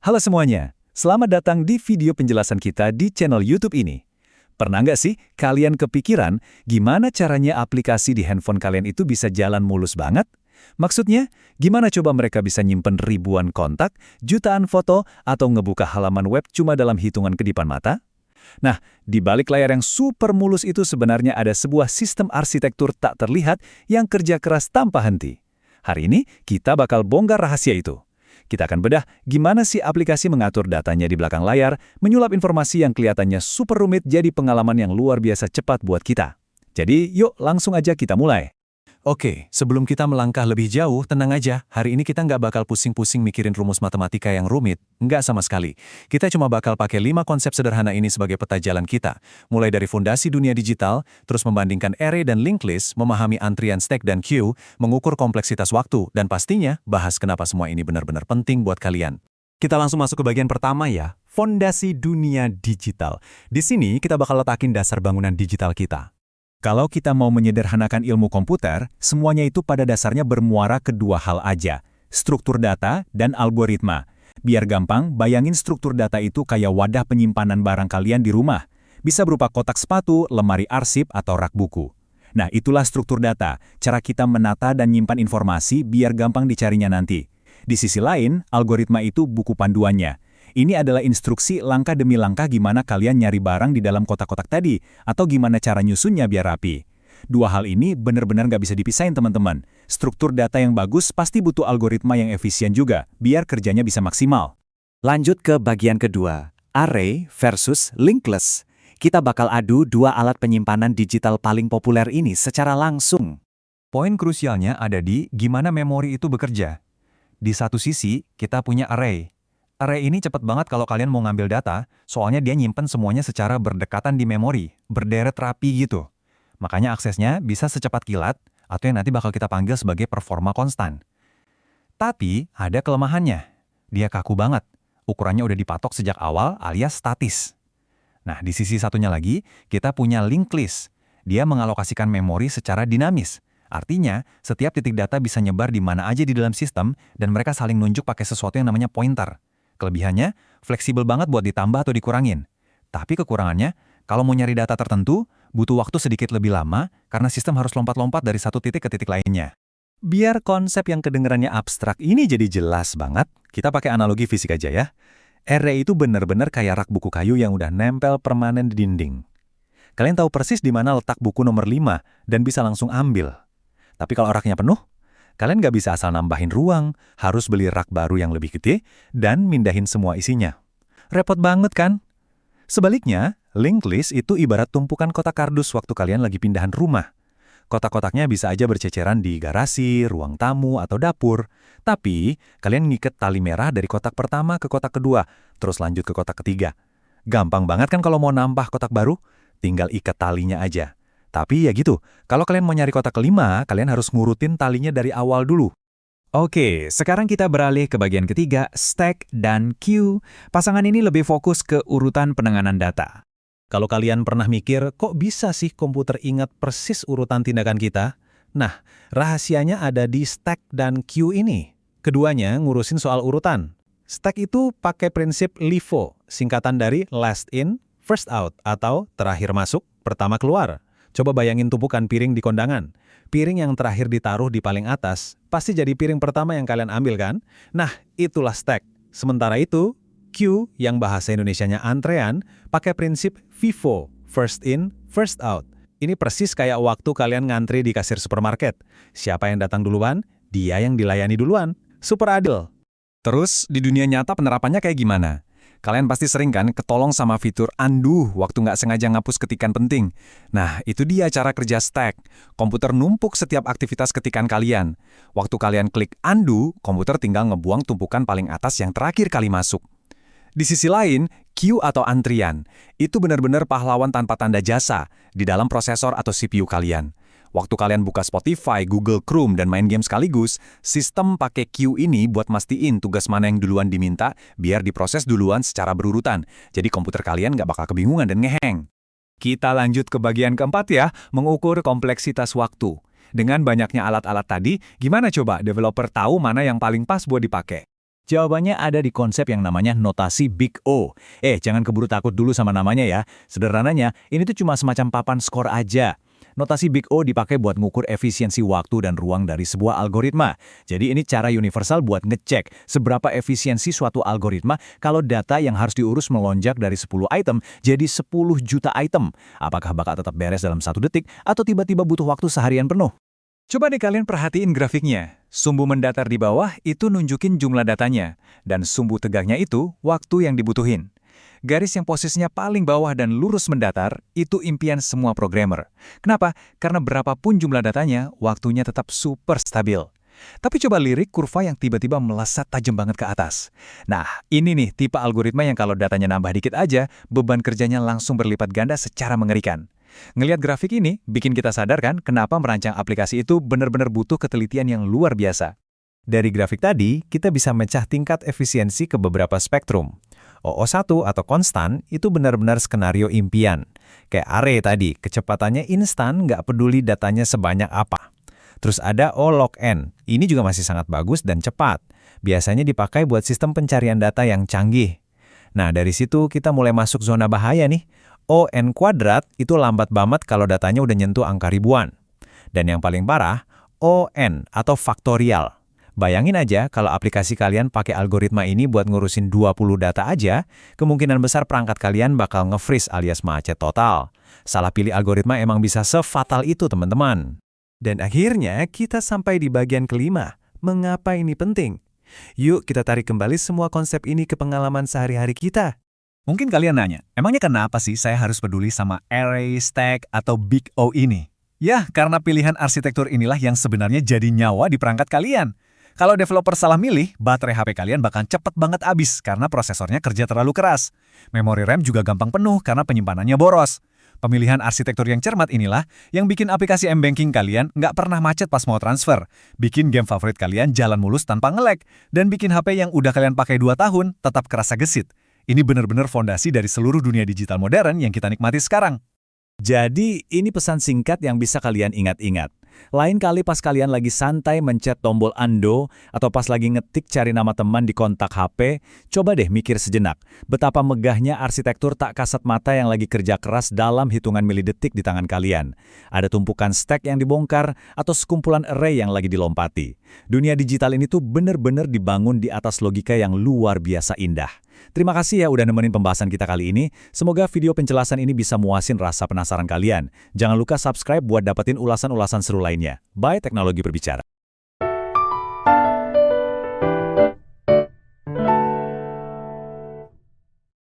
Halo semuanya, selamat datang di video penjelasan kita di channel YouTube ini. Pernah nggak sih kalian kepikiran gimana caranya aplikasi di handphone kalian itu bisa jalan mulus banget? Maksudnya, gimana coba mereka bisa nyimpen ribuan kontak, jutaan foto, atau ngebuka halaman web cuma dalam hitungan kedipan mata? Nah, di balik layar yang super mulus itu sebenarnya ada sebuah sistem arsitektur tak terlihat yang kerja keras tanpa henti. Hari ini, kita bakal bongkar rahasia itu. Kita akan bedah gimana sih aplikasi mengatur datanya di belakang layar, menyulap informasi yang kelihatannya super rumit jadi pengalaman yang luar biasa cepat buat kita. Jadi, yuk langsung aja kita mulai. Oke, sebelum kita melangkah lebih jauh, tenang aja, hari ini kita nggak bakal pusing-pusing mikirin rumus matematika yang rumit, nggak sama sekali. Kita cuma bakal pakai 5 konsep sederhana ini sebagai peta jalan kita, mulai dari fondasi dunia digital, terus membandingkan array dan linked list, memahami antrian stack dan queue, mengukur kompleksitas waktu, dan pastinya bahas kenapa semua ini benar-benar penting buat kalian. Kita langsung masuk ke bagian pertama ya, fondasi dunia digital. Di sini kita bakal letakin dasar bangunan digital kita. Kalau kita mau menyederhanakan ilmu komputer, semuanya itu pada dasarnya bermuara ke dua hal aja, struktur data dan algoritma. Biar gampang, bayangin struktur data itu kayak wadah penyimpanan barang kalian di rumah. Bisa berupa kotak sepatu, lemari arsip, atau rak buku. Nah, itulah struktur data, cara kita menata dan nyimpan informasi biar gampang dicarinya nanti. Di sisi lain, algoritma itu buku panduannya. Ini adalah instruksi langkah demi langkah gimana kalian nyari barang di dalam kotak-kotak tadi, atau gimana cara nyusunnya biar rapi. Dua hal ini benar-benar nggak bisa dipisahin teman-teman. Struktur data yang bagus pasti butuh algoritma yang efisien juga, biar kerjanya bisa maksimal. Lanjut ke bagian kedua, array versus linked list. Kita bakal adu dua alat penyimpanan digital paling populer ini secara langsung. Poin krusialnya ada di gimana memori itu bekerja. Di satu sisi, kita punya array. Array ini cepat banget kalau kalian mau ngambil data, soalnya dia nyimpen semuanya secara berdekatan di memori, berderet rapi gitu. Makanya aksesnya bisa secepat kilat, atau yang nanti bakal kita panggil sebagai performa konstan. Tapi ada kelemahannya. Dia kaku banget. Ukurannya udah dipatok sejak awal alias statis. Nah, di sisi satunya lagi, kita punya linked list. Dia mengalokasikan memori secara dinamis. Artinya, setiap titik data bisa nyebar di mana aja di dalam sistem, dan mereka saling nunjuk pakai sesuatu yang namanya pointer. Kelebihannya, fleksibel banget buat ditambah atau dikurangin. Tapi kekurangannya, kalau mau nyari data tertentu, butuh waktu sedikit lebih lama karena sistem harus lompat-lompat dari satu titik ke titik lainnya. Biar konsep yang kedengarannya abstrak ini jadi jelas banget, kita pakai analogi fisik aja ya. Array itu benar-benar kayak rak buku kayu yang udah nempel permanen di dinding. Kalian tahu persis di mana letak buku nomor 5 dan bisa langsung ambil. Tapi kalau raknya penuh, kalian nggak bisa asal nambahin ruang, harus beli rak baru yang lebih gede, dan mindahin semua isinya. Repot banget kan? Sebaliknya, linked list itu ibarat tumpukan kotak kardus waktu kalian lagi pindahan rumah. Kotak-kotaknya bisa aja berceceran di garasi, ruang tamu, atau dapur. Tapi, kalian ngiket tali merah dari kotak pertama ke kotak kedua, terus lanjut ke kotak ketiga. Gampang banget kan kalau mau nambah kotak baru? Tinggal ikat talinya aja. Tapi ya gitu, kalau kalian mau nyari kotak kelima, kalian harus ngurutin talinya dari awal dulu. Oke, sekarang kita beralih ke bagian ketiga, stack dan queue. Pasangan ini lebih fokus ke urutan penanganan data. Kalau kalian pernah mikir, kok bisa sih komputer ingat persis urutan tindakan kita? Nah, rahasianya ada di stack dan queue ini. Keduanya ngurusin soal urutan. Stack itu pakai prinsip LIFO, singkatan dari last in, first out, atau terakhir masuk, pertama keluar. Coba bayangin tumpukan piring di kondangan. Piring yang terakhir ditaruh di paling atas, pasti jadi piring pertama yang kalian ambil kan? Nah, itulah stack. Sementara itu, queue yang bahasa Indonesianya antrean, pakai prinsip FIFO, first in, first out. Ini persis kayak waktu kalian ngantri di kasir supermarket. Siapa yang datang duluan, dia yang dilayani duluan. Super adil. Terus, di dunia nyata penerapannya kayak gimana? Kalian pasti sering kan ketolong sama fitur undo waktu nggak sengaja ngapus ketikan penting. Nah, itu dia cara kerja stack. Komputer numpuk setiap aktivitas ketikan kalian. Waktu kalian klik undo, komputer tinggal ngebuang tumpukan paling atas yang terakhir kali masuk. Di sisi lain, queue atau antrian, itu benar-benar pahlawan tanpa tanda jasa di dalam prosesor atau CPU kalian. Waktu kalian buka Spotify, Google Chrome, dan main game sekaligus, sistem pakai queue ini buat mastiin tugas mana yang duluan diminta biar diproses duluan secara berurutan. Jadi komputer kalian nggak bakal kebingungan dan ngeheng. Kita lanjut ke bagian keempat ya, mengukur kompleksitas waktu. Dengan banyaknya alat-alat tadi, gimana coba developer tahu mana yang paling pas buat dipakai? Jawabannya ada di konsep yang namanya notasi Big O. Jangan keburu takut dulu sama namanya ya. Sederhananya, ini tuh cuma semacam papan skor aja. Notasi Big O dipakai buat ngukur efisiensi waktu dan ruang dari sebuah algoritma. Jadi ini cara universal buat ngecek seberapa efisiensi suatu algoritma kalau data yang harus diurus melonjak dari 10 item jadi 10 juta item. Apakah bakal tetap beres dalam 1 detik atau tiba-tiba butuh waktu seharian penuh? Coba deh kalian perhatiin grafiknya. Sumbu mendatar di bawah itu nunjukin jumlah datanya, dan sumbu tegaknya itu waktu yang dibutuhin. Garis yang posisinya paling bawah dan lurus mendatar itu impian semua programmer. Kenapa? Karena berapapun jumlah datanya, waktunya tetap super stabil. Tapi coba lirik kurva yang tiba-tiba melesat tajam banget ke atas. Nah, ini nih tipe algoritma yang kalau datanya nambah dikit aja, beban kerjanya langsung berlipat ganda secara mengerikan. Ngelihat grafik ini, bikin kita sadar kan kenapa merancang aplikasi itu benar-benar butuh ketelitian yang luar biasa. Dari grafik tadi, kita bisa mecah tingkat efisiensi ke beberapa spektrum. OO1 atau konstan itu benar-benar skenario impian. Kayak array tadi, kecepatannya instan nggak peduli datanya sebanyak apa. Terus ada O log n, ini juga masih sangat bagus dan cepat. Biasanya dipakai buat sistem pencarian data yang canggih. Nah, dari situ kita mulai masuk zona bahaya nih. ON kuadrat itu lambat banget kalau datanya udah nyentuh angka ribuan. Dan yang paling parah, ON atau faktorial. Bayangin aja kalau aplikasi kalian pakai algoritma ini buat ngurusin 20 data aja, kemungkinan besar perangkat kalian bakal nge-freeze alias macet total. Salah pilih algoritma emang bisa sefatal itu, teman-teman. Dan akhirnya kita sampai di bagian kelima. Mengapa ini penting? Yuk kita tarik kembali semua konsep ini ke pengalaman sehari-hari kita. Mungkin kalian nanya, emangnya kenapa sih saya harus peduli sama array, stack, atau Big O ini? Ya, karena pilihan arsitektur inilah yang sebenarnya jadi nyawa di perangkat kalian. Kalau developer salah milih, baterai HP kalian bakal cepet banget habis karena prosesornya kerja terlalu keras. Memori RAM juga gampang penuh karena penyimpanannya boros. Pemilihan arsitektur yang cermat inilah yang bikin aplikasi M-Banking kalian nggak pernah macet pas mau transfer, bikin game favorit kalian jalan mulus tanpa nge-lag, dan bikin HP yang udah kalian pakai 2 tahun tetap kerasa gesit. Ini benar-benar fondasi dari seluruh dunia digital modern yang kita nikmati sekarang. Jadi, ini pesan singkat yang bisa kalian ingat-ingat. Lain kali pas kalian lagi santai mencet tombol undo atau pas lagi ngetik cari nama teman di kontak HP, coba deh mikir sejenak. Betapa megahnya arsitektur tak kasat mata yang lagi kerja keras dalam hitungan milidetik di tangan kalian. Ada tumpukan stack yang dibongkar atau sekumpulan array yang lagi dilompati. Dunia digital ini tuh bener-bener dibangun di atas logika yang luar biasa indah. Terima kasih ya udah nemenin pembahasan kita kali ini. Semoga video penjelasan ini bisa muasin rasa penasaran kalian. Jangan lupa subscribe buat dapetin ulasan-ulasan seru lainnya. Bye, Teknologi Berbicara.